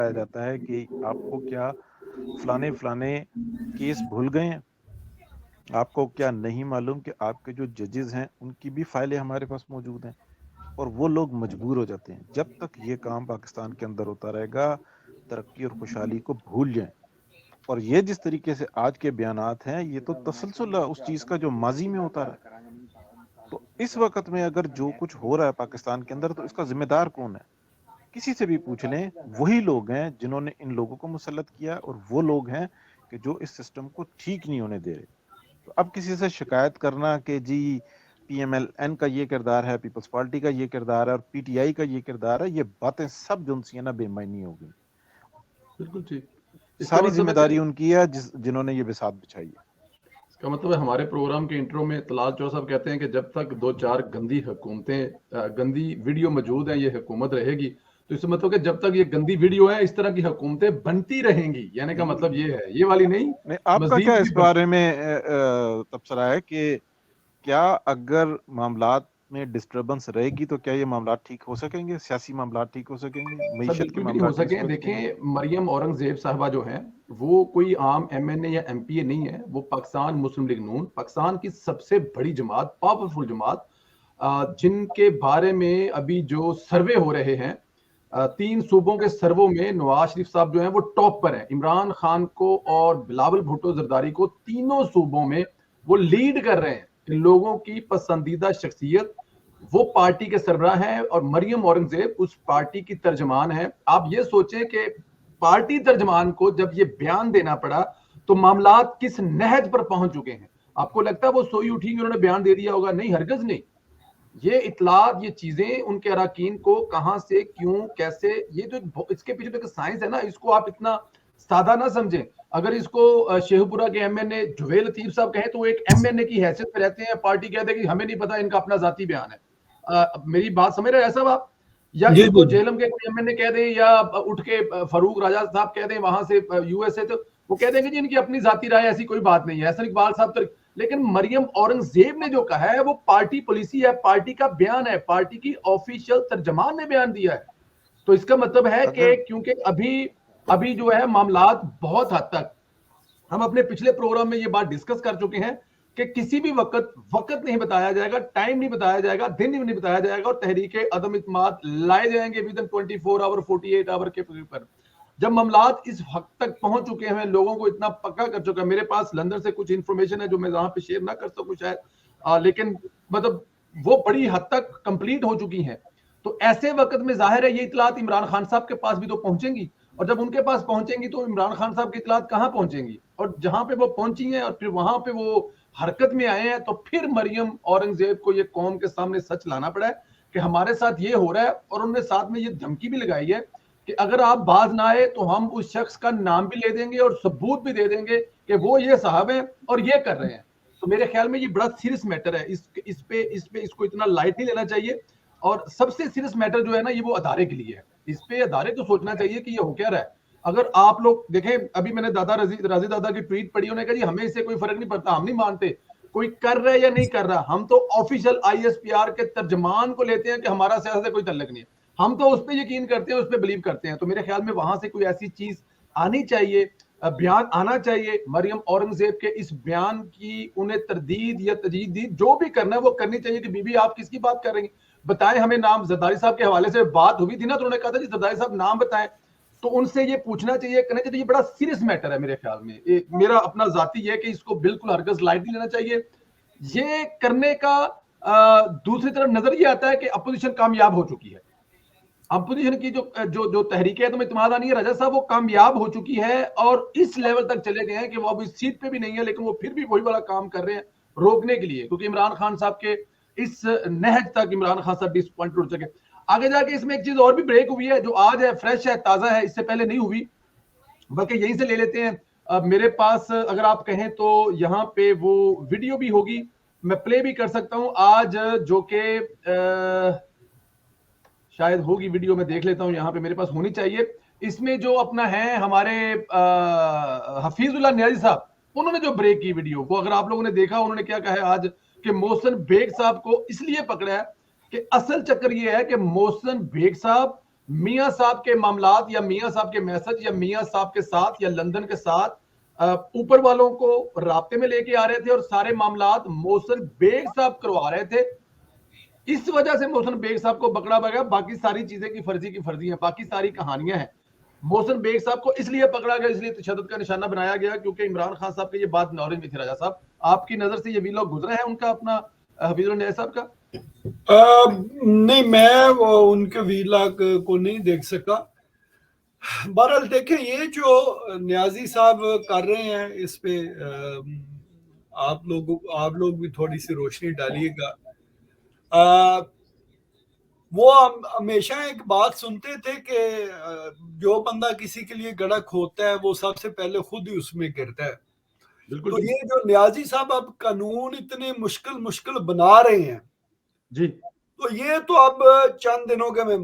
बताया जाता है कि आपको क्या फलाने फलाने केस भूल गए हैं? आपको क्या नहीं मालूम कि आपके जो जजेस हैं उनकी भी फाइलें हमारे पास मौजूद हैं? और वो लोग मजबूर हो जाते हैं। जब तक ये काम पाकिस्तान के अंदर होता रहेगा, तरक्की और खुशहाली को भूल जाएं। और ये जिस तरीके से आज के बयानात हैं, ये तो तसलसल उस चीज का जो माजी में होता रहा। तो इस वक्त में अगर जो कुछ हो रहा है पाकिस्तान के अंदर, तो इसका जिम्मेदार कौन है? किसी से भी पूछ लें, वही लोग हैं जिन्होंने इन लोगों को मुसल्लत किया, और वो लोग हैं कि जो इस सिस्टम को ठीक नहीं होने दे रहे। तो अब किसी से शिकायत करना कि जी पीएमएलएन का ये किरदार है, पीपल्स पार्टी का ये किरदार है और पीटीआई का ये किरदार है, ये बातें सब जो सी है ना बेमायनी हो गई। बिल्कुल ठीक। इसका सारी मतलब है जिम्मेदारी कि उनकी है जिन्होंने ये बिसात बिछाई है। इसका मतलब है हमारे प्रोग्राम के इंट्रो में तलाल चौधरी साहब कहते हैं कि जब तक दो चार गंदी हुकूमतें गंदी वीडियो मौजूद हैं, ये हुकूमत रहेगी। तो इसका मतलब कि जब तक ये गंदी वीडियो है, इस तरह की हुकूमतें बनती रहेंगी, यानी का मतलब ये है, ये वाली नहीं, नहीं, आपका क्या मजीद भी इस बारे में तबसरा है कि क्या अगर मामलात में डिस्टरबेंस रहेगी तो क्या ये मामलात ठीक हो सकेंगे? सियासी मामलात ठीक हो सकेंगे? सर मईशत के बिल्कुल भी नहीं हो मामलात ठीक सके। हो सकेंगे? देखें, मरियम औरंगजेब साहबा जो हैं, वो कोई आम एमएनए या एमपीए नहीं है। वो पाकिस्तान मुस्लिम लीग नून, पाकिस्तान की सबसे बड़ी जमात, पावरफुल जमात, जिनके बारे में अभी जो सर्वे हो रहे हैं, 3 सूबों के सर्वों में नवाज शरीफ साहब जो हैं वो टॉप पर हैं। इमरान खान को और बिलावल भुट्टो जरदारी को तीनों सूबों में वो लीड कर रहे हैं। इन लोगों की पसंदीदा शख्सियत, वो पार्टी के सरबराह हैं और मरियम औरंगजेब उस पार्टी की तर्जमान है। आप ये सोचें कि पार्टी तर्जमान को जब ये बयान देना पड़ा तो मामलात किस नहज पर पहुंच चुके हैं। आपको लगता है वो सोई उठी उन्होंने बयान दे दिया होगा? नहीं, हरगिज नहीं। ये इतलात, ये चीजें उनके अराकीन को कहां से, क्यों, कैसे, ये जो इसके पीछे तो साइंस है ना, इसको आप इतना सादा ना समझें। अगर इसको शेखपुरा के एमएनए जुवेल लतीफ साहब कहें तो वो एक एमएनए की हैसियत में रहते हैं, पार्टी कहते हैं कि हमें नहीं पता, इनका अपना जाती बयान है। मेरी बात समझ रहे हैं ऐसा आप? या जी इसको जी। जेलम के कोई एमएनए कह दें, या उठ के फरूक राजा साहब कह दें वहां से यूएसए, तो वो कह देंगे जी इनकी अपनी जाती राय, ऐसी कोई बात नहीं है। ऐसा इकबाल साहब तो, लेकिन मरियम औरंगजेब ने जो कहा है वो पार्टी पॉलिसी है, पार्टी का बयान है, पार्टी की ऑफिशियल तर्जमान ने बयान दिया है। तो इसका मतलब है कि अगर क्योंकि अभी अभी जो है मामलात बहुत हद तक, हम अपने पिछले प्रोग्राम में ये बात डिस्कस कर चुके हैं कि किसी भी वक्त नहीं बताया जाएगा, टाइम नहीं बताया जाएगा, दिन नहीं बताया जाएगा, और तहरीक अदम इत्माद लाए जाएंगे विद इन 24 आवर 48 आवर के पर। जब मामलात इस हद तक पहुंच चुके हैं, लोगों को इतना पक्का कर चुका है। मेरे पास लंदन से कुछ इंफॉर्मेशन है जो मैं यहाँ पे शेयर ना कर सकूं शायद, लेकिन मतलब वो बड़ी हद तक कंप्लीट हो चुकी हैं। तो ऐसे वक्त में जाहिर है ये इतलात इमरान खान साहब के पास भी तो पहुंचेंगी, और जब उनके पास पहुंचेंगी तो इमरान खान साहब की इतलात कहां पहुंचेंगी, और जहां पे वो पहुंची हैं और फिर वहां पे वो हरकत में आए हैं, तो फिर मरियम औरंगजेब को ये कौम के सामने सच लाना पड़ा है कि हमारे साथ ये हो रहा है। और उन्होंने साथ में ये धमकी भी लगाई है कि अगर आप बाज ना आए तो हम उस शख्स का नाम भी ले देंगे और सबूत भी दे देंगे कि वो ये साहब हैं और ये कर रहे हैं। तो मेरे ख्याल में ये बड़ा सीरियस मैटर है। इस पे इसको इतना लाइट नहीं लेना चाहिए। और सबसे सीरियस मैटर जो है ना, ये वो अदारे के लिए है। इस पे अदारे को सोचना चाहिए कि ये हो क्या रहा है। अगर आप लोग देखें, अभी मैंने दादा राजी दादा की ट्वीट पढ़ी, उन्होंने कहा जी हमें इससे कोई फर्क नहीं पड़ता, हम नहीं मानते कोई कर रहा है या नहीं कर रहा, हम तो ऑफिशियल आईएसपीआर के तर्जमान को लेते हैं कि हमारा सियासत से कोई तल्लक नहीं है, हम तो उस पर यकीन करते हैं, उस पर बिलीव करते हैं। तो मेरे ख्याल में वहां से कोई ऐसी चीज आनी चाहिए, बयान आना चाहिए। मरियम औरंगजेब के इस बयान की उन्हें तरदीद या तजीद दी, जो भी करना है वो करनी चाहिए कि बीबी आप किसकी बात कर रही हैं, बताएं हमें नाम। जरदारी साहब के हवाले से बात हुई थी ना, तो उन्होंने कहा था जी जरदारी साहब नाम बताएं, तो उनसे ये पूछना चाहिए, करना चाहिए। ये बड़ा सीरियस मैटर है मेरे ख्याल में। मेरा अपना जाती है कि इसको बिल्कुल हरगिज लाइट नहीं लेना चाहिए। ये करने का दूसरी तरफ नजर ये आता है कि अपोजिशन कामयाब हो चुकी है। अपोजिशन की जो जो जो तहरीकें है, तो इत्मीनान नहीं है, रजा साहब वो कामयाब हो चुकी है और इस लेवल तक चले गए हैं कि वो अभी सीट पे भी नहीं है, लेकिन वो फिर भी वही वाला काम कर रहे हैं रोकने के लिए, क्योंकि इमरान खान साहब के इस नहज तक इमरान खान साहब डिसअपॉइंट हो चुके। आगे जाके इसमें एक चीज और भी ब्रेक हुई है जो आज है, फ्रेश है, ताजा है, इससे पहले नहीं हुई, बल्कि यहीं से ले लेते हैं। मेरे पास अगर आप कहें तो यहाँ पे वो वीडियो भी होगी, मैं प्ले भी कर सकता हूं आज, जो कि शायद होगी वीडियो, में देख लेता हूं, यहाँ पे मेरे पास होनी चाहिए। इसमें जो अपना है हमारे हफीजुल्लाह नियाजी साहब, उन्होंने जो ब्रेक की वीडियो, वो अगर आप लोगों ने देखा, उन्होंने क्या कहा है आज कि मोहसिन बेग साहब को इसलिए पकड़ा है कि असल चक्कर ये है कि मोहसिन बेग साहब मियां साहब के मामलात या मियां साहब के मैसेज या मियां साहब के साथ या लंदन के साथ ऊपर वालों को राब्ते में लेके आ रहे थे और सारे मामलात मोहसिन बेग साहब करवा रहे थे। इस वजह से मोहसिन बेग साहब को पकड़ा गया। बाकी सारी चीजें की फर्जी हैं, बाकी सारी कहानियां हैं। मोहसिन बेग साहब को इसलिए पकड़ा गया, इसलिए तशद्दुद का निशाना बनाया गया क्योंकि इमरान खान साहब की ये बात नॉलेज में थी। राजा साहब, आपकी नजर से ये वीलॉग गुजरा है उनका, अपना हफीजुल न्याय साहब का? नहीं, मैं उनके वीलॉग को नहीं देख सका। बहरहाल देखें, ये जो न्याजी साहब कर रहे हैं इस पे आप लोग भी थोड़ी सी रोशनी डालिएगा। वो हम हमेशा एक बात सुनते थे कि जो बंदा किसी के लिए गड़ा खोदता है वो सबसे पहले खुद ही उसमें गिरता है। बिल्कुल तो जी। ये जो न्याजी साहब अब कानून इतने मुश्किल बना रहे हैं जी, तो ये तो अब चंद दिनों के में